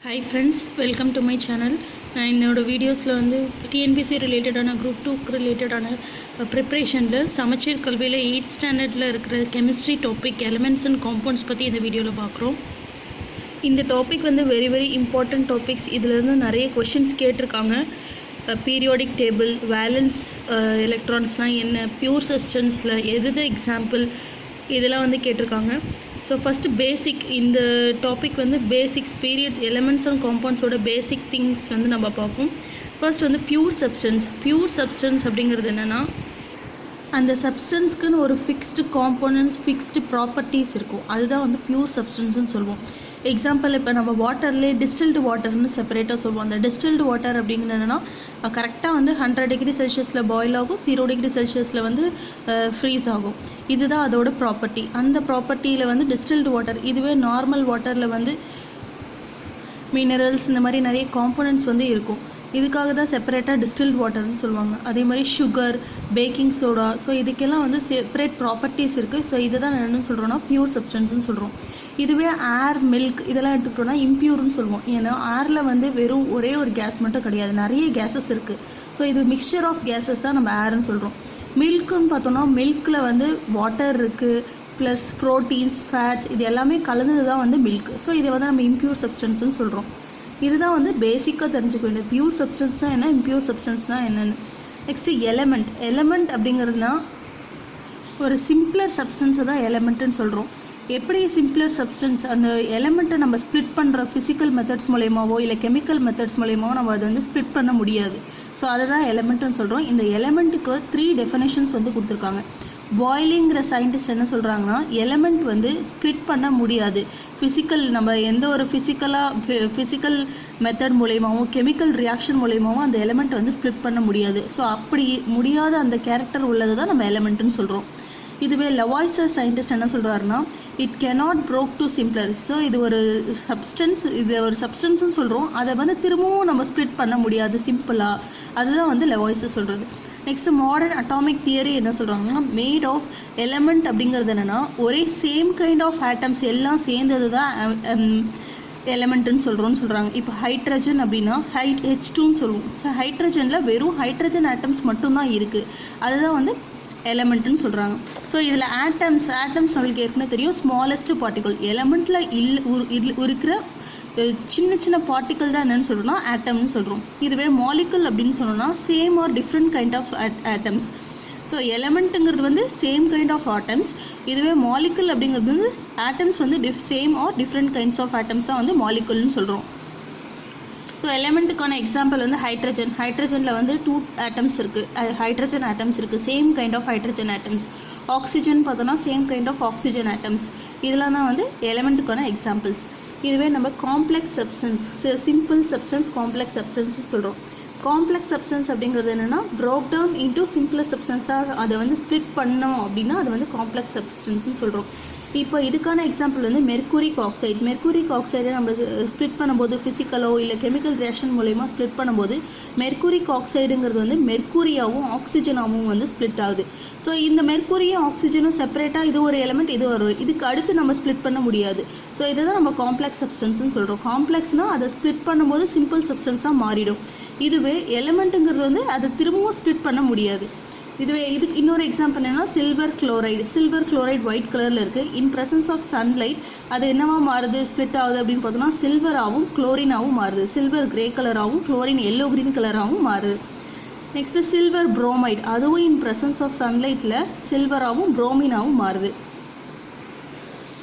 Hi friends, welcome to my channel. நான் என்னோட வீடியோஸில் வந்து டிஎன்பிசி ரிலேட்டடான குரூப் 2 ரிலேட்டடான ப்ரிப்ரேஷனில் சமச்சீர் கல்வியில் 8th ஸ்டாண்டர்டில் இருக்கிற chemistry topic elements and compounds பற்றி இந்த வீடியோவில் பார்க்குறோம். இந்த டாபிக் வந்து வெரி இம்பார்ட்டன்ட் டாபிக்ஸ். இதிலேருந்து நிறைய கொஷின்ஸ் கேட்டிருக்காங்க. பீரியாடிக் டேபிள், வேலன்ஸ் எலக்ட்ரான்ஸ்னால் என்ன, பியூர் சப்ஸ்டன்ஸில் எது எக்ஸாம்பிள், இதெல்லாம் வந்து கேட்டிருக்காங்க. ஸோ ஃபஸ்ட்டு பேசிக், இந்த டாபிக் வந்து பேசிக்ஸ், பீரியட் எலிமெண்ட்ஸ் அண்ட் காம்பவுண்ட்ஸோட பேசிக் திங்ஸ் வந்து நம்ம பார்ப்போம். ஃபர்ஸ்ட் வந்து பியூர் சப்ஸ்டன்ஸ் அப்படிங்கிறது என்னென்னா, அந்த சப்ஸ்டன்ஸ்க்குன்னு ஒரு ஃபிக்ஸ்டு காம்போனன்ட்ஸ், ஃபிக்ஸ்டு ப்ராப்பர்ட்டிஸ் இருக்கும். அதுதான் வந்து பியூர் சப்ஸ்டன்ஸ்னு சொல்லுவோம். எக்ஸாம்பிள், இப்போ நம்ம வாட்டர்லேயே டிஸ்டில்டு வாட்டர்னு செப்பரேட்டாக சொல்லுவோம். அந்த டிஸ்டில்டு வாட்டர் அப்படிங்கிறது என்னென்னா, கரெக்டாக வந்து 100 டிகிரி செல்சியஸில் பாயில் ஆகும், 0 டிகிரி செல்சியஸில் வந்து ஃப்ரீஸ் ஆகும். இதுதான் அதோட ப்ராப்பர்ட்டி. அந்த ப்ராப்பர்ட்டியில் வந்து டிஸ்டில்டு வாட்டர். இதுவே நார்மல் வாட்டரில் வந்து மினரல்ஸ், இந்த மாதிரி நிறைய காம்போனன்ட்ஸ் வந்து இருக்கும். இதுக்காக தான் செப்பரேட்டாக டிஸ்டில்டு வாட்டர்னு சொல்லுவாங்க. அதே மாதிரி சுகர், பேக்கிங் சோடா, ஸோ இதுக்கெல்லாம் வந்து செப்பரேட் ப்ராப்பர்ட்டிஸ் இருக்குது. ஸோ இதை தான் என்னென்னு சொல்கிறோன்னா பியூர் சப்ஸ்டன்ஸ்னு சொல்கிறோம். இதுவே ஏர், மில்க் இதெல்லாம் எடுத்துக்கிட்டோன்னா இம்ப்யூர்னு சொல்லுவோம். ஏன்னா ஏரில் வந்து வெறும் ஒரே ஒரு கேஸ் மட்டும் கிடையாது, நிறைய கேஸஸ் இருக்குது. ஸோ இது மிக்சர் ஆஃப் கேஸஸ் தான் நம்ம ஏர்னு சொல்கிறோம். மில்க்குன்னு பார்த்தோன்னா, மில்கில் வந்து வாட்டர் இருக்குது, ப்ளஸ் ப்ரோட்டீன்ஸ், ஃபேட்ஸ், இது எல்லாமே கலந்தது தான் வந்து மில்க். ஸோ இதை வந்து நம்ம இம்ப்யூர் சப்ஸ்டன்ஸ்னு சொல்கிறோம். இதுதான் வந்து பேசிக்காக தெரிஞ்சுக்க வேண்டியது. பியூர் சப்ஸ்டன்ஸ்னால் என்ன, இம்ப்யூர் சப்ஸ்டன்ஸ்னால் என்னென்னு. நெக்ஸ்ட்டு எலமெண்ட் அப்படிங்கிறதுனா ஒரு சிம்பிளர் சப்ஸ்டன்ஸை தான் எலமெண்ட்டுன்னு சொல்கிறோம். எப்படி சிம்பிளர் சப்ஸ்டன்ஸ், அந்த எலமெண்ட்டை நம்ம ஸ்ப்ளிட் பண்ணுற ஃபிசிக்கல் மெத்தட்ஸ் மூலயமாவோ இல்லை கெமிக்கல் மெத்தட்ஸ் மூலயமாவோ நம்ம அதை வந்து ஸ்ப்ளிட் பண்ண முடியாது. ஸோ அதை தான் எலமெண்ட்டுன்னு சொல்கிறோம். இந்த எலமெண்ட்டுக்கு 3 டெஃபினேஷன்ஸ் வந்து கொடுத்துருக்காங்க. பாய்லிங்கிற சயின்டிஸ்ட் என்ன சொல்கிறாங்கன்னா, எலமெண்ட் வந்து ஸ்ப்ளிட் பண்ண முடியாது. நம்ம எந்த ஒரு ஃபிசிக்கல் மெத்தட் மூலயமாவும் கெமிக்கல் ரியாக்ஷன் மூலயமாவும் அந்த எலமெண்ட் வந்து ஸ்ப்ளிட் பண்ண முடியாது. ஸோ அப்படி முடியாத அந்த கேரக்டர் உள்ளது தான் நம்ம எலமெண்ட்டுன்னு சொல்கிறோம். இதுவே லவாய்சர் சயின்டிஸ்ட் என்ன சொல்கிறாருன்னா, it cannot broke to simpler. So இது ஒரு சப்ஸ்டன்ஸ்னு சொல்கிறோம், அதை வந்து திரும்பவும் நம்ம ஸ்ப்ளிட் பண்ண முடியாது சிம்பிளாக. அதுதான் வந்து லவாய்சர் சொல்கிறது. நெக்ஸ்ட் மாடர்ன் அட்டாமிக் தியரி என்ன சொல்கிறாங்கன்னா, மேட் ஆஃப் எலமெண்ட் அப்படிங்கிறது என்னென்னா, ஒரே சேம் கைண்ட் ஆஃப் ஆட்டம்ஸ் எல்லாம் சேர்ந்தது தான் எலமெண்ட்டுன்னு சொல்கிறாங்க. இப்போ ஹைட்ரஜன் அப்படின்னா H2ன்னு சொல்லுவோம். ஸோ ஹைட்ரஜனில் வெறும் ஹைட்ரஜன் ஆட்டம்ஸ் மட்டும்தான் இருக்குது. அதுதான் வந்து எலமெண்ட்டுன்னு சொல்கிறாங்க. ஸோ இதில் ஆட்டம்ஸ் நம்மளுக்கு ஏற்கனவே தெரியும், ஸ்மாலஸ்ட் பார்ட்டிகல். எலமெண்ட்டில் இருக்கிற சின்ன பார்ட்டிகல் தான் என்னென்னு சொல்கிறோம்னா ஆட்டம்னு சொல்கிறோம். இதுவே மாலிகுல் அப்படின்னு சொன்னோம்னா same or different kind of atoms. So எலமெண்ட்டுங்கிறது வந்து சேம் கைண்ட் ஆஃப் ஆட்டம்ஸ். இதுவே மாலிகுல் அப்படிங்கிறது வந்து ஆட்டம்ஸ் வந்து same or different kinds of atoms தான் வந்து மாலிகுல்னு சொல்கிறோம். ஸோ எலமெண்ட்டுக்கான எக்ஸாம்பிள் வந்து ஹைட்ரஜனில் வந்து 2 ஆட்டம்ஸ் இருக்குது, ஹைட்ரஜன் ஆட்டம்ஸ் இருக்குது, same kind of hydrogen atoms. Oxygen பார்த்தோன்னா same kind of oxygen atoms. இதெல்லாம் தான் வந்து எலமெண்ட்டுக்கான எக்ஸாம்பிள்ஸ். இதுவே நம்ம complex substance, simple substance, complex substance சொல்கிறோம். காம்ப்ளெக்ஸ் சப்ஸ்டன்ஸ் அப்படிங்கிறது என்னென்னா, ப்ரோக் டவுன் இன்டூ சிம்பிளர் சப்ஸ்டன்ஸாக அதை வந்து ஸ்ப்ளிட் பண்ணோம் அப்படின்னா அது வந்து காம்ப்ளெக்ஸ் சப்ஸ்டன்ஸ்னு சொல்கிறோம். இப்போ இதுக்கான எக்ஸாம்பிள் வந்து மெர்க்குரிக் ஆக்சைடை நம்ம ஸ்ப்ளிட் பண்ணும்போது ஃபிசிக்கலோ இல்லை கெமிக்கல் ரியாக்ஷன் மூலயமா ஸ்ப்ளிட் பண்ணும்போது மெர்க்குரிக் ஆக்சைடுங்கிறது வந்து மெர்க்குரியாவும் ஆக்சிஜனாகவும் வந்து ஸ்ப்ளிட் ஆகுது. ஸோ இந்த மெர்க்குரியும் ஆக்சிஜனும் செப்பரேட்டாக இது ஒரு எலமெண்ட், இதுக்கு அடுத்து நம்ம ஸ்ப்ளிட் பண்ண முடியாது. ஸோ இதை தான் நம்ம காம்ப்ளெக்ஸ் சப்ஸ்டன்ஸ்னு சொல்கிறோம். காம்ப்ளெக்ஸ்னால் அதை ஸ்ப்ளிட் பண்ணும்போது சிம்பிள் சப்ஸ்டன்ஸாக மாறிடும். இதுவே எலமெண்ட்டுங்கிறது வந்து அதை திரும்பவும் ஸ்ப்ளிட் பண்ண முடியாது. இதுக்கு இன்னொரு எக்ஸாம்பிள் என்னன்னா, சில்வர் குளோரைடு ஒயிட் கலரில் இருக்குது. இன் ப்ரெசன்ஸ் ஆஃப் சன்லைட் அது என்னவா மாறுது, ஸ்ப்ளிட் ஆகுது அப்படின்னு பார்த்தோம்னா சில்வராகவும் குளோரினாகவும் மாறுது. சில்வர் கிரே கலராகவும் குளோரின் எல்லோ கிரீன் கலராகவும் மாறுது. நெக்ஸ்ட்டு சில்வர் புரோமைடு, அதுவும் இன் ப்ரெசன்ஸ் ஆஃப் சன்லைட்டில் சில்வராகவும் புரோமினாகவும் மாறுது.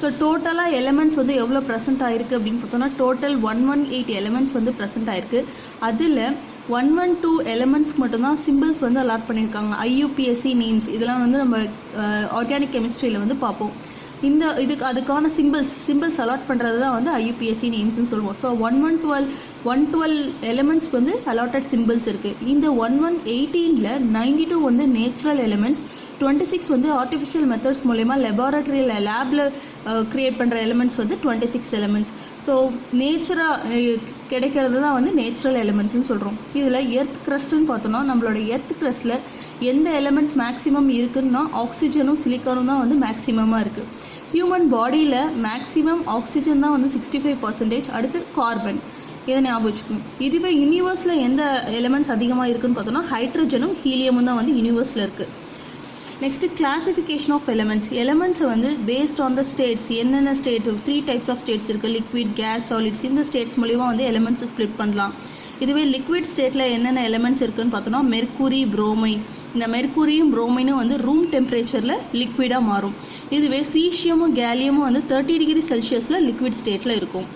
ஸோ டோட்டலாக எலமெண்ட்ஸ் வந்து எவ்வளோ ப்ரெசென்ட் ஆகிருக்கு அப்படின்னு பார்த்தோம்னா, டோட்டல் 118 எலமெண்ட்ஸ் வந்து ப்ரெசென்ட் ஆகிருக்கு. அதில் 112 எலமெண்ட்ஸ் மட்டும்தான் சிம்பிள்ஸ் வந்து அலாட் பண்ணியிருக்காங்க. IUPAC நேம்ஸ் இதெல்லாம் வந்து நம்ம ஆர்கானிக் கெமிஸ்ட்ரியில் வந்து பார்ப்போம். அதுக்கான சிம்பிள்ஸ் அலாட் பண்ணுறது தான் வந்து IUPAC நேம்ஸ்னு சொல்லுவோம். ஸோ 112 எலமெண்ட்ஸ்க்கு வந்து அலாட்டட் சிம்பிள்ஸ் இருக்குது. இந்த 118ல் 92 வந்து நேச்சுரல் எலமெண்ட்ஸ், 26 வந்து ஆர்டிஃபிஷியல் மெத்தட்ஸ் மூலயமா லேபில் கிரியேட் பண்ணுற எலிமெண்ட்ஸ் வந்து 26 எலிமெண்ட்ஸ். ஸோ நேச்சராக கிடைக்கிறது தான் வந்து நேச்சுரல் எலிமெண்ட்ஸ்னு சொல்கிறோம். இதில் எர்த் க்ரஸ்ட்டுன்னு பார்த்தோன்னா, நம்மளோட எர்த் க்ரஸ்ட்டில் எந்த எலிமெண்ட்ஸ் மேக்ஸிமம் இருக்குன்னா ஆக்சிஜனும் சிலிக்கானும் தான் வந்து மேக்ஸிமமாக இருக்குது. ஹியூமன் பாடியில் மேக்ஸிமம் ஆக்சிஜன் தான் வந்து 65%, அடுத்து கார்பன். இதை ஞாபகம் வச்சுக்கணும். இதுவே யூனிவர்ஸில் எந்த எலிமெண்ட்ஸ் அதிகமாக இருக்குன்னு பார்த்தோன்னா ஹைட்ரஜனும் ஹீலியமும் தான் வந்து யூனிவர்ஸில் இருக்குது. நெக்ஸ்ட்டு கிளாசிஃபிகேஷன் ஆஃப் எலிமெண்ட்ஸை வந்து பேஸ்ட் ஆன் த ஸ்டேட்ஸ், என்னென்ன ஸ்டேட் 3 டைப்ஸ் ஆஃப் ஸ்டேட்ஸ் இருக்குது, லிக்விட், கேஸ், சாலிட்ஸ். இந்த ஸ்டேட்ஸ் மூலிமா வந்து எலிமெண்ட்ஸை ஸ்ப்ளிட் பண்ணலாம். இதுவே லிக்விட் ஸ்டேட்டில் என்னென்ன எலிமெண்ட்ஸ் இருக்குதுன்னு பார்த்தோன்னா மெர்க்குரி, புரோமைன். இந்த மெர்க்குரியும் புரோமைனும் வந்து ரூம் டெம்பரேச்சரில் லிக்விடாக மாறும். இதுவே சீஷியமும் கேலியமும் வந்து 30 டிகிரி செல்சியஸில் லிக்விட் ஸ்டேட்டில் இருக்கும்.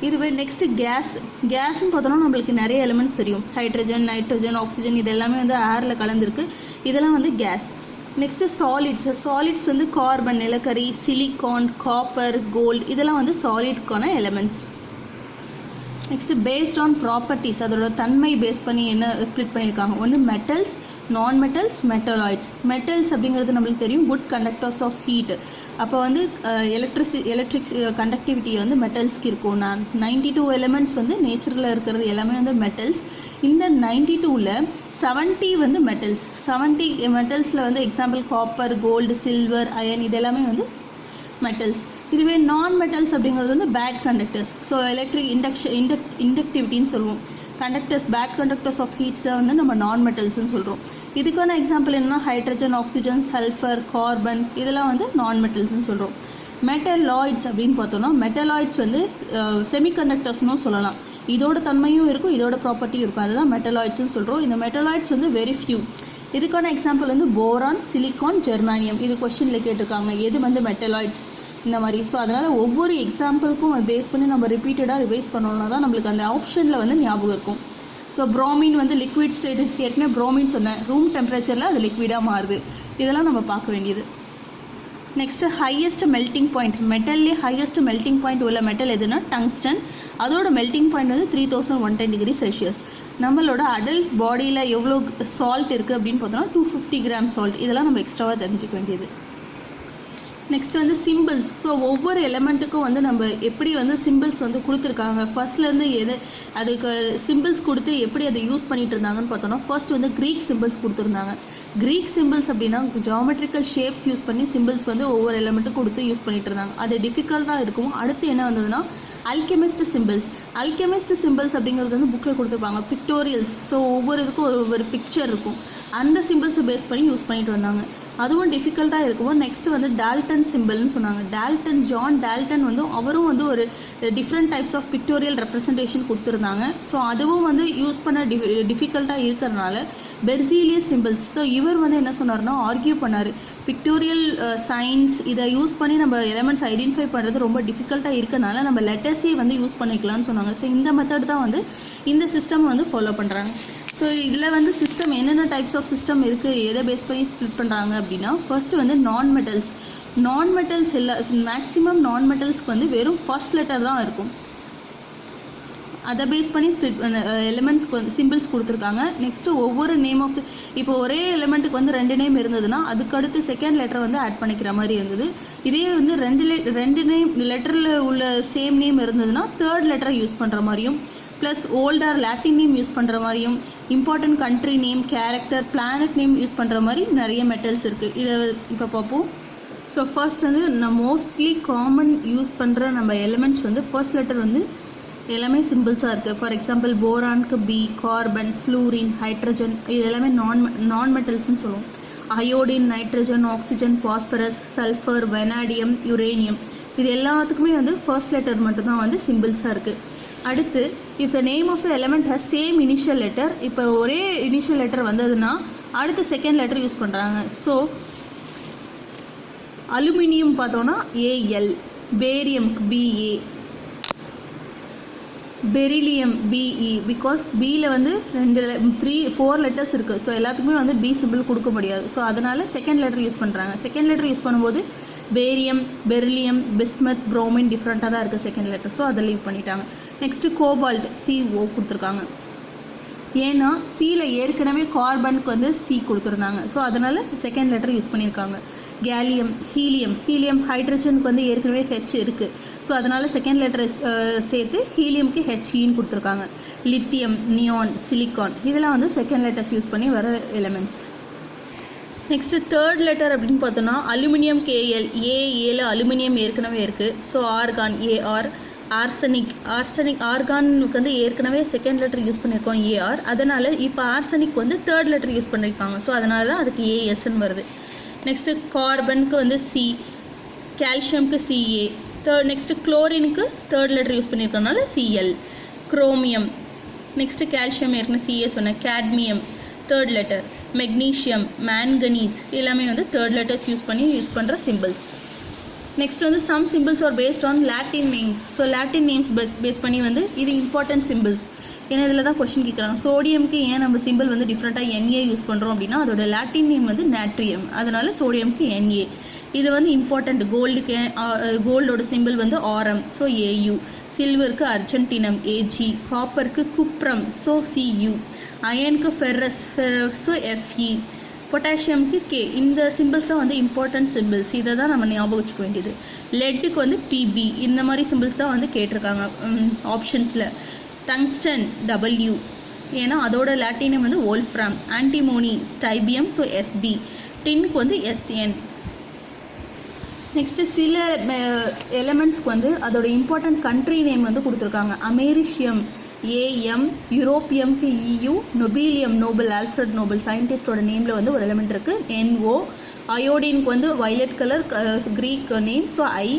இதுவே நெக்ஸ்ட்டு கேஸ்ன்னு பார்த்தோன்னா நம்மளுக்கு நிறைய எலிமெண்ட்ஸ் தெரியும். ஹைட்ரஜன், நைட்ரஜன், ஆக்சிஜன், இது எல்லாமே வந்து ஏரில் கலந்துருக்கு. இதெல்லாம் வந்து கேஸ். நெக்ஸ்ட்டு சாலிட்ஸ் வந்து கார்பன், நிலக்கரி, சிலிக்கான், காப்பர், கோல்டு, இதெல்லாம் வந்து சாலிட்கான elements. Next based on properties, அதோட தன்மை பேஸ் பண்ணி என்ன ஸ்ப்ளிட் பண்ணியிருக்காங்க. ஒன்று மெட்டல்ஸ், நான் மெட்டல்ஸ், மெட்டல்ஸ் அப்படிங்கிறது நம்மளுக்கு தெரியும், குட் கண்டக்டர்ஸ் ஆஃப் ஹீட். அப்போ வந்து எலக்ட்ரிக் கண்டக்டிவிட்டி வந்து மெட்டல்ஸ்க்கு இருக்கும். 92 எலிமெண்ட்ஸ் வந்து நேச்சுரலில் இருக்கிறது எல்லாமே வந்து மெட்டல்ஸ். இந்த 92ல் 70 வந்து மெட்டல்ஸ். 70 மெட்டல்ஸில் வந்து example copper, gold, silver, iron, இது எல்லாமே வந்து மெட்டல்ஸ். இதுவே நான் மெட்டல்ஸ் அப்படிங்கிறது வந்து பேட் கண்டக்டர்ஸ். ஸோ எலக்ட்ரிக் இண்டக்டிவிட்டின்னு சொல்லுவோம். பேட் கண்டக்டர்ஸ் ஆஃப் ஹீட்ஸை வந்து நம்ம நான் மெட்டல்ஸ்ன்னு சொல்கிறோம். இதுக்கான எக்ஸாம்பிள் என்னன்னா ஹைட்ரஜன், ஆக்சிஜன், சல்ஃபர், கார்பன், இதெல்லாம் வந்து நான் மெட்டல்ஸ்ன்னு சொல்கிறோம். மெட்டலாய்ட்ஸ் அப்படின்னு பார்த்தோம்னா மெட்டலாய்ட்ஸ் வந்து செமிகண்டக்டர்ஸ்னும் சொல்லலாம். இதோட தன்மையும் இருக்கும், இதோட ப்ராப்பர்ட்டியும் இருக்கும். அதுதான் மெட்டலாய்ட்ஸ்ன்னு சொல்கிறோம். இந்த மெட்டலாய்ட்ஸ் வந்து வெரி ஃபியூ. இதுக்கான எக்ஸாம்பிள் வந்து போரான், சிலிக்கான், ஜெர்மானியம். இது கொஸ்டினில் கேட்டிருக்காங்க, எது வந்து மெட்டலாய்ட்ஸ் இந்த மாதிரி. ஸோ அதனால் ஒவ்வொரு எக்ஸாம்பிளுக்கும் பேஸ் பண்ணி நம்ம ரிப்பீட்டடாக ரிவைஸ் பண்ணோம்னா தான் நம்மளுக்கு அந்த ஆப்ஷனில் வந்து ஞாபகம் இருக்கும். ஸோ ப்ரோமின் வந்து லிக்விட் ஸ்டேட், ஏற்கனவே ப்ரோமின் சொன்னேன், ரூம் டெம்பரேச்சரில் அது லிக்விடாக மாறுது. இதெல்லாம் நம்ம பார்க்க வேண்டியது. நெக்ஸ்ட்டு ஹையஸ்ட் மெல்ட்டிங் பாயிண்ட், மெட்டல்லே ஹையஸ்ட் மெல்ட்டிங் பாயிண்ட் உள்ள மெட்டல் எதுனா டங்ஸ்டன். அதோட மெல்ட்டிங் பாயிண்ட் வந்து 3110 டிகிரி செல்சியஸ். நம்மளோட அடல்ட் பாடியில் எவ்வளோ சால்ட் இருக்குது அப்படின்னு பார்த்தோம்னா 250 கிராம் சால்ட். இதெல்லாம் நம்ம எக்ஸ்ட்ராவாக தெரிஞ்சுக்க வேண்டியது. நெக்ஸ்ட் வந்து சிம்பிள்ஸ். ஸோ ஒவ்வொரு எலிமெண்ட்டுக்கும் வந்து நம்ம எப்படி வந்து சிம்பிள்ஸ் வந்து கொடுத்துருக்காங்க, ஃபர்ஸ்ட்லேருந்து அதுக்கு சிம்பிள்ஸ் கொடுத்து எப்படி அதை யூஸ் பண்ணிட்டு இருந்தாங்கன்னு பார்த்தோம்னா ஃபர்ஸ்ட் வந்து க்ரீக் சிம்பிள்ஸ் கொடுத்துருந்தாங்க. க்ரீக் சிம்பிள்ஸ் அப்படின்னா ஜியாமெட்ரிக்கல் ஷேப்ஸ் யூஸ் பண்ணி சிம்பிள்ஸ் வந்து ஒவ்வொரு எலிமெண்ட்டும் கொடுத்து யூஸ் பண்ணிட்டு இருந்தாங்க. அது டிஃபிகல்ட்டாக இருக்கும். அடுத்து என்ன வந்ததுன்னா அல்கெமிஸ்ட் சிம்பிள்ஸ் அப்படிங்கிறது வந்து புக்கில் கொடுத்துருப்பாங்க. பிக்டோரியல்ஸ். ஸோ ஒவ்வொரு இதுக்கும் ஒவ்வொரு பிக்சர் இருக்கும். அந்த சிம்பிள்ஸை பேஸ் பண்ணி யூஸ் பண்ணிட்டு வந்தாங்க. அதுவும் டிஃபிகல்ட்டாக இருக்கும். நெக்ஸ்ட் வந்து டால்டன் சிம்பிள்னு சொன்னாங்க. ஜான் டால்டன் வந்து அவரும் வந்து ஒரு different types of pictorial representation கொடுத்துருந்தாங்க. ஸோ அதுவும் வந்து யூஸ் பண்ண டிஃபிகல்ட்டாக இருக்கிறதுனால பெர்சிலியஸ் சிம்பிள்ஸ். ஸோ இவர் வந்து என்ன சொன்னார்னா ஆர்கியூ பண்ணார், பிக்டோரியல் சயின்ஸ் இதை யூஸ் பண்ணி நம்ம எலிமெண்ட்ஸ் ஐடென்டிஃபை பண்ணுறது ரொம்ப டிஃபிகல்ட்டாக இருக்கனால நம்ம லெட்டர்ஸே வந்து யூஸ் பண்ணிக்கலாம்னு சொன்னாங்க. ஸோ இந்த மெத்தட் தான் வந்து இந்த சிஸ்டம் வந்து ஃபாலோ பண்ணுறாங்க. ஸோ இதில் வந்து சிஸ்டம் என்னென்ன டைப்ஸ் ஆஃப் சிஸ்டம் இருக்குது, எதை பேஸ் பண்ணி ஸ்ப்ளிட் பண்ணுறாங்க அப்படின்னா ஃபர்ஸ்ட் வந்து நான் மெட்டல்ஸ் மேக்ஸிமம் நான் மெட்டல்ஸ்க்கு வந்து வெறும் ஃபர்ஸ்ட் லெட்டர் தான் இருக்கும். அதை பேஸ் பண்ணி ஸ்ப்ளிட் எலிமெண்ட்ஸ்க்கு வந்து சிம்பிள்ஸ் கொடுத்துருக்காங்க. நெக்ஸ்ட்டு ஒவ்வொரு நேம் ஆஃப் இப்போ ஒரே எலிமெண்ட்டுக்கு வந்து 2 நேம் இருந்ததுன்னா அதுக்கடுத்து செகண்ட் லெட்டர் வந்து ஆட் பண்ணிக்கிற மாதிரி இருந்தது. இதே வந்து ரெண்டு நேம் லெட்டரில் உள்ள சேம் நேம் இருந்ததுன்னா தேர்ட் லெட்டரை யூஸ் பண்ணுற மாதிரியும், plus older Latin name use பண்ணுற மாதிரியும், important country name, character, planet name use பண்ணுற மாதிரி நிறைய மெட்டல்ஸ் இருக்குது. இதை இப்போ பார்ப்போம். ஸோ ஃபர்ஸ்ட் வந்து மோஸ்ட்லி காமன் யூஸ் பண்ணுற நம்ம எலிமெண்ட்ஸ் வந்து ஃபர்ஸ்ட் லெட்டர் வந்து எல்லாமே சிம்பிள்ஸாக இருக்குது. ஃபார் எக்ஸாம்பிள் போரானுக்கு பி, கார்பன், ஃப்ளூரின், ஹைட்ரஜன், இது எல்லாமே நான் மெட்டல்ஸ்னு சொல்லுவோம். Iodine, nitrogen, oxygen, phosphorus, sulphur, vanadium, uranium, இது எல்லாத்துக்குமே வந்து ஃபர்ஸ்ட் லெட்டர் மட்டும்தான் வந்து சிம்பிள்ஸாக இருக்குது. அடுத்து if the name of the element has same initial letter, இப்போ ஒரே இனிஷியல் லெட்டர் வந்ததுன்னா அடுத்து செகண்ட் லெட்டர் யூஸ் பண்ணுறாங்க. ஸோ அலுமினியம் பார்த்தோன்னா ஏஎல், பேரியம்க்கு பிஏ, பெரிலியம் பிஇ. பிகாஸ் பியில் வந்து 4 லெட்டர்ஸ் இருக்குது. ஸோ எல்லாத்துக்குமே வந்து பி சிம்பிள் கொடுக்க முடியாது. ஸோ அதனால் செகண்ட் லெட்டர் யூஸ் பண்ணுறாங்க. செகண்ட் லெட்டர் யூஸ் பண்ணும்போது பேரியம், பெரிலியம், பிஸ்மத், புரோமின் டிஃப்ரெண்ட்டாக தான் இருக்குது செகண்ட் லெட்டர். ஸோ அதை லீவ் பண்ணிட்டாங்க. நெக்ஸ்ட்டு கோபால்ட், CO கொடுத்துருக்காங்க. ஏன்னா சியில் ஏற்கனவே கார்பனுக்கு வந்து சி கொடுத்துருந்தாங்க. ஸோ அதனால் செகண்ட் லெட்டர் யூஸ் பண்ணியிருக்காங்க. கேலியம், ஹீலியம் ஹைட்ரஜனுக்கு வந்து ஏற்கனவே ஹெச் இருக்குது. ஸோ அதனால் செகண்ட் லெட்டர் சேர்த்து ஹீலியம்க்கு ஹெச்இன்னு கொடுத்துருக்காங்க. லித்தியம், நியான், சிலிக்கான், இதெல்லாம் வந்து செகண்ட் லெட்டர்ஸ் யூஸ் பண்ணி வர எலிமெண்ட்ஸ். நெக்ஸ்ட்டு தேர்ட் லெட்டர் அப்படின்னு பார்த்தோன்னா அலுமினியம் KL, ஏ7 அலுமினியம் ஏற்கனவே இருக்குது. ஸோ ஆர்கான், AR, ஆர்சனிக் ஆர்கானுக்கு வந்து ஏற்கனவே செகண்ட் லெட்டர் யூஸ் பண்ணியிருக்கோம் ஏஆர், அதனால் இப்போ ஆர்சனிக் வந்து தேர்ட் லெட்டர் யூஸ் பண்ணியிருக்காங்க. ஸோ அதனால தான் அதுக்கு ஏஎஸ்ன்னு வருது. நெக்ஸ்ட்டு கார்பனுக்கு வந்து சி, கால்சியம்க்கு சிஏ, நெக்ஸ்ட்டு குளோரினுக்கு தேர்ட் லெட்டர் யூஸ் பண்ணியிருக்கனால சிஎல். குரோமியம், நெக்ஸ்ட்டு கால்சியம் ஏற்கனவே சிஏ சொன்னேன். Cadmium third letter. Magnesium, manganese எல்லாமே வந்து தேர்ட் லெட்டர்ஸ் யூஸ் பண்ணுற சிம்பிள்ஸ். நெக்ஸ்ட் வந்து some symbols are based on Latin names. So Latin names base பண்ணி வந்து இது இம்பார்ட்டன்ட் சிம்பிள்ஸ். ஏன்னா இதில் தான் கொஸ்டின் கேட்குறாங்க. சோடியம்க்கு ஏன் நம்ம சிம்பிள் வந்து டிஃப்ரெண்ட்டாக NA யூஸ் பண்ணுறோம் அப்படின்னா அதோட லாட்டின் நேம் வந்து நாட்ரியம், அதனால சோடியம்க்கு NA. இது வந்து இம்பார்ட்டண்ட். கோல்டோட சிம்பிள் வந்து RM, ஸோ AU. சில்வருக்கு அர்ஜென்டினம், AG. காப்பருக்கு குப்ரம், ஸோ CU. அயனுக்கு ferrous, so FE. Potassium K. இந்த சிம்பிள்ஸ் தான் வந்து இம்பார்ட்டன்ட் சிம்பிள்ஸ். இதை தான் நம்ம ஞாபகம் வச்சுக்க வேண்டியது. லெட்டுக்கு வந்து PB. இந்த மாதிரி சிம்பிள்ஸ் தான் வந்து கேட்டிருக்காங்க ஆப்ஷன்ஸில். டங்ஸ்டன் W, ஏன்னா அதோட லாட்டினம் வந்து wolfram. Antimony stibium, so SB. டின்க்கு வந்து SN. நெக்ஸ்ட்டு சில எலிமெண்ட்ஸ்க்கு வந்து அதோட இம்பார்ட்டன்ட் கண்ட்ரி நேம் வந்து கொடுத்துருக்காங்க. அமெரிஷியம் AM, யூரோப்பியம்க்கு EU, nobelium Nobel, Alfred Nobel சயின்டிஸ்டோட நேமில் வந்து ஒரு எலிமெண்ட் இருக்குது NO. அயோடினுக்கு வந்து violet colour, Greek name, so I.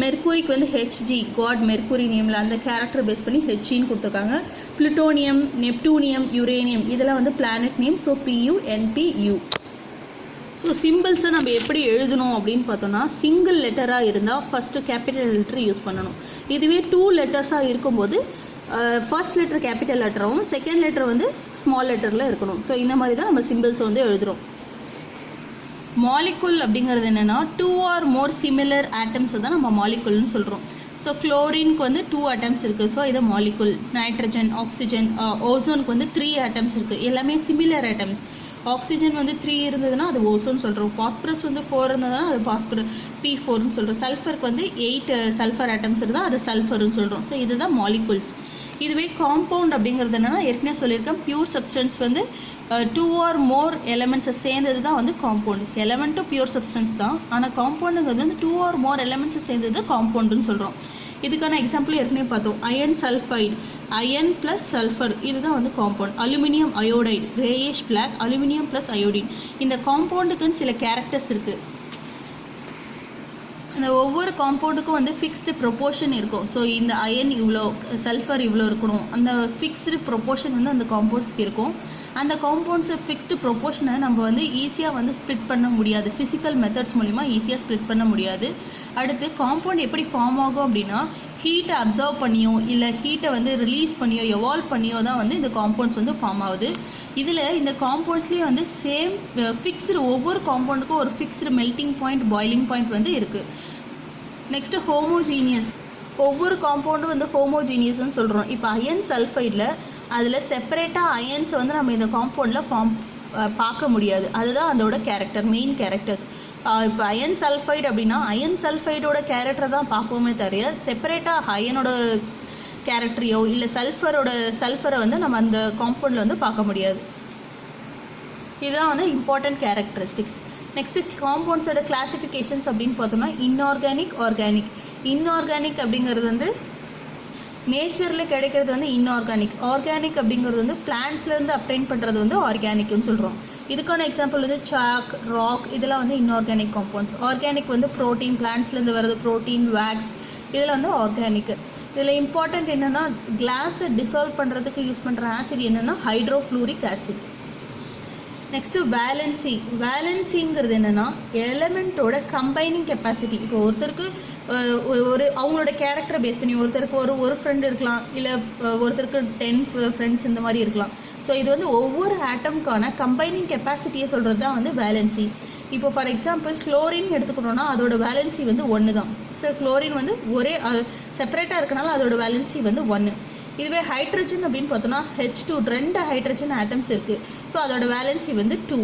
மெர்க்குரிக்கு வந்து HG, காட் மெர்க்குரி நேமில் அந்த கேரக்டர் பேஸ் பண்ணி HGன்னு கொடுத்துருக்காங்க. புளுட்டோனியம், நெப்டூனியம், யுரேனியம் இதெல்லாம் வந்து planet name, so PU, NPU. So சிம்பிள்ஸை நம்ம எப்படி எழுதணும் அப்படின்னு பார்த்தோன்னா சிங்கிள் லெட்டராக இருந்தால் ஃபஸ்ட்டு கேபிட்டல் லெட்டர் யூஸ் பண்ணணும். இதுவே 2 லெட்டர்ஸாக இருக்கும்போது ஃபர்ஸ்ட் லெட்டர் கேபிட்டல் லெட்டராகவும் செகண்ட் லெட்டர் வந்து ஸ்மால் லெட்டரில் இருக்கணும். ஸோ இந்த மாதிரி தான் நம்ம சிம்பிள்ஸ் வந்து எழுதுகிறோம். மாலிகுல் அப்படிங்கிறது என்னென்னா 2 or more சிமிலர் ஆட்டம்ஸை தான் நம்ம மாலிகுல்னு சொல்கிறோம். ஸோ குளோரினுக்கு வந்து 2 ஆட்டம்ஸ் இருக்குது, ஸோ இது மாலிகுல். நைட்ரஜன், ஆக்சிஜன், ஓசோனுக்கு வந்து 3 ஆட்டம்ஸ் இருக்குது, எல்லாமே சிமிலர் ஆட்டம்ஸ். ஆக்சிஜன் வந்து 3 இருந்ததுன்னா அது ஓசோன்னு சொல்கிறோம். பாஸ்பரஸ் வந்து 4 இருந்ததுன்னா அது P4ன்னு சொல்கிறோம். சல்ஃபருக்கு வந்து 8 சல்ஃபர் ஆட்டம்ஸ் இருந்தால் அது சல்ஃபர்னு சொல்கிறோம். ஸோ இதுதான் மாலிகுல்ஸ். இதுவே காம்பவுண்ட் அப்படிங்கிறது என்னென்னா ஏற்கனவே சொல்லியிருக்கேன், பியூர் சப்ஸ்டன்ஸ் வந்து 2 or more எலமெண்ட்ஸை சேர்ந்தது தான் வந்து காம்பவுண்ட். எலமெண்ட்டும் பியூர் சப்ஸ்டன்ஸ் தான், ஆனால் காம்பவுண்டுங்கிறது வந்து 2 or more எலமெண்ட்ஸை சேர்ந்தது காம்பவுண்டுன்னு சொல்கிறோம். இதுக்கான எக்ஸாம்பிள் ஏற்கனவே பார்த்தோம். Iron sulphide, iron plus sulphur, இதுதான் வந்து compound. Aluminium iodide, greyish black, aluminium plus iodine. இந்த காம்பவுண்டுக்குன்னு சில கேரக்டர்ஸ் இருக்குது. அந்த ஒவ்வொரு காம்பவுண்டுக்கும் வந்து ஃபிக்ஸ்டு ப்ரொப்போர்ஷன் இருக்கும். ஸோ இந்த அயன் இவ்வளோ, சல்ஃபர் இவ்வளோ இருக்கணும், அந்த ஃபிக்ஸ்டு ப்ரொப்போர்ஷன் வந்து அந்த காம்பவுண்ட்ஸ்க்கு இருக்கும். அந்த காம்பவுண்ட்ஸ் ஃபிக்ஸ்டு ப்ரொப்போர்ஷனை நம்ம வந்து ஈஸியாக வந்து ஸ்ப்ளிட் பண்ண முடியாது, ஃபிசிக்கல் மெத்தட்ஸ் மூலிமா ஈஸியாக ஸ்ப்ளிட் பண்ண முடியாது. அடுத்து காம்பவுண்ட் எப்படி ஃபார்ம் ஆகும் அப்படின்னா ஹீட்டை அப்சர்வ் பண்ணியோ இல்லை ஹீட்டை வந்து ரிலீஸ் பண்ணியோ எவால்வ் பண்ணியோ தான் வந்து இந்த காம்பவுண்ட்ஸ் வந்து ஃபார்ம் ஆகுது. இதில் இந்த காம்பவுண்ட்ஸ்லேயே வந்து சேம் ஃபிக்ஸ்டு, ஒவ்வொரு காம்பவுண்டுக்கும் ஒரு fixed melting point, boiling point வந்து இருக்குது. Next homogeneous. ஒவ்வொரு காம்பவுண்டும் வந்து ஹோமோஜீனியஸ்ன்னு சொல்கிறோம். இப்போ அயன் சல்ஃபைடில் அதில் செப்பரேட்டாக அயன்ஸை வந்து நம்ம இந்த காம்பவுண்டில் பார்க்க முடியாது. அதுதான் அதோட கேரக்டர், மெயின் கேரக்டர்ஸ். இப்போ அயன் சல்ஃபைடு அப்படின்னா அயன் சல்ஃபைடோட கேரக்டரை தான் பார்ப்போமே தவிர செப்பரேட்டாக அயனோட கேரக்டரையோ இல்லை சல்ஃபரை வந்து நம்ம அந்த காம்பவுண்டில் வந்து பார்க்க முடியாது. இதுதான் வந்து இம்பார்ட்டன்ட் கேரக்டரிஸ்டிக்ஸ். நெக்ஸ்ட்டு காம்பவுண்ட்ஸோட கிளாசிஃபிகேஷன்ஸ் அப்படின்னு பார்த்தோம்னா இன்ஆர்கானிக், ஆர்கானிக். இன்ஆர்கானிக் அப்படிங்கிறது வந்து நேச்சரில் கிடைக்கிறது வந்து இன்ஆர்கானிக். ஆர்கானிக் அப்படிங்கிறது வந்து பிளான்ட்ஸ்லேருந்து அப்டைன் பண்ணுறது வந்து ஆர்கானிக்னு சொல்கிறோம். இதுக்கான எக்ஸாம்பிள் வந்து சாக், ராக், இதெல்லாம் வந்து இன்ஆர்கானிக் காம்பவுண்ட்ஸ். ஆர்கானிக் வந்து ப்ரோட்டீன், பிளான்ட்ஸ்லேருந்து வர்றது ப்ரோட்டீன், வேக்ஸ், இதில் வந்து ஆர்கானிக். இதில் இம்பார்ட்டண்ட் என்னென்னா கிளாஸை டிசால்வ் பண்ணுறதுக்கு யூஸ் பண்ணுற ஆசிட் என்னென்னா ஹைட்ரோஃப்ளூரிக் ஆசிட். Next valency. வேலன்சிங்கிறது என்னென்னா எலமெண்ட்டோட கம்பைனிங் கெப்பாசிட்டி. இப்போ ஒருத்தருக்கு அவங்களோட கேரக்டரை பேஸ் பண்ணி ஒருத்தருக்கு ஒரு ஃப்ரெண்ட் இருக்கலாம், இல்லை ஒருத்தருக்கு 10 ஃப்ரெண்ட்ஸ் இந்த மாதிரி இருக்கலாம். ஸோ இது வந்து ஒவ்வொரு ஆட்டம்க்கான கம்பைனிங் கெப்பாசிட்டியை சொல்கிறது தான் வந்து வேலன்சி. இப்போ ஃபார் எக்ஸாம்பிள் குளோரின் எடுத்துக்கணும்னா அதோட வேலன்சி வந்து 1 தான். ஸோ குளோரின் வந்து ஒரே செப்பரேட்டாக இருக்கனால அதோட வேலன்சி வந்து 1. இதுவே ஹைட்ரஜன் அப்படின்னு பார்த்தோன்னா H2, 2 ஹைட்ரஜன் ஆட்டம்ஸ் இருக்குது. ஸோ அதோட வேலன்சி வந்து 2.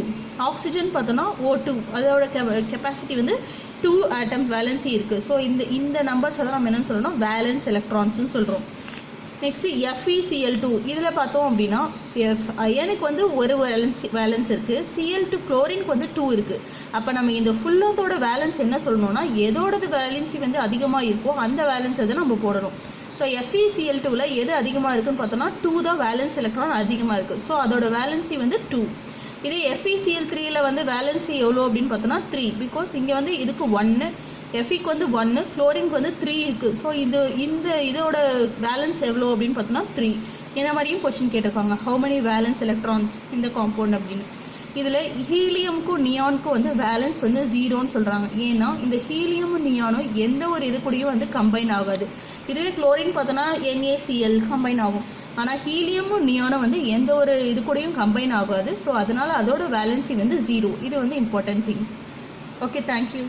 ஆக்சிஜன் பார்த்தோன்னா O2, அதோட கெப்பாசிட்டி வந்து 2 ஆட்டம் வேலன்சி இருக்குது. ஸோ இந்த நம்பர்ஸ் எல்லாம் நம்ம என்னென்னு சொல்லணும், வேலன்ஸ் எலக்ட்ரான்ஸ்னு சொல்கிறோம். Next FeCl2. இதில் பார்த்தோம் அப்படின்னா அயனுக்கு வந்து ஒரு வேலன்ஸ் இருக்குது, Cl2 குளோரினுக்கு வந்து 2 இருக்குது. அப்போ நம்ம இந்த ஃபுல்லத்தோட வேலன்ஸ் என்ன சொல்லணும்னா எதோடது வேலன்சி வந்து அதிகமாக இருக்கோ அந்த வேலன்ஸ் அதை நம்ம போடணும். ஸோ FeCl2ல எது அதிகமாக இருக்குன்னு பார்த்தோம்னா 2 தான் வேலன்ஸ் எலக்ட்ரான் அதிகமாக இருக்குது. ஸோ அதோட வேலன்சி வந்து 2. இதே FeCl3ல வந்து வேலன்சி எவ்வளோ அப்படின்னு பார்த்தோம்னா 3. பிகாஸ் இங்கே வந்து இதுக்கு 1, Feக்கு வந்து 1, குளோரினுக்கு வந்து 3 இருக்குது. ஸோ இதோட வேலன்ஸ் எவ்வளோ அப்படின்னு பார்த்தோம்னா 3. இந்த மாதிரியும் கொஸ்டின் கேட்டிருக்காங்க, ஹவு மெனி வேலன்ஸ் எலக்ட்ரான்ஸ் இந்த காம்பவுண்ட் அப்படின்னு. இதில் ஹீலியமுக்கும் நியானுக்கும் வந்து வேலன்ஸ் வந்து 0ன்னு சொல்கிறாங்க. ஏன்னா இந்த ஹீலியமும் நியானும் எந்த ஒரு இது கூடயும் வந்து கம்பைன் ஆகாது. இதுவே குளோரின் பார்த்தோன்னா NaCl கம்பைன் ஆகும். ஆனால் ஹீலியமும் நியானும் வந்து எந்த ஒரு இது கூடயும் கம்பைன் ஆகாது. ஸோ அதனால் அதோட வேலன்சி வந்து 0. இது வந்து இம்பார்ட்டன்ட் திங். Okay, thank you.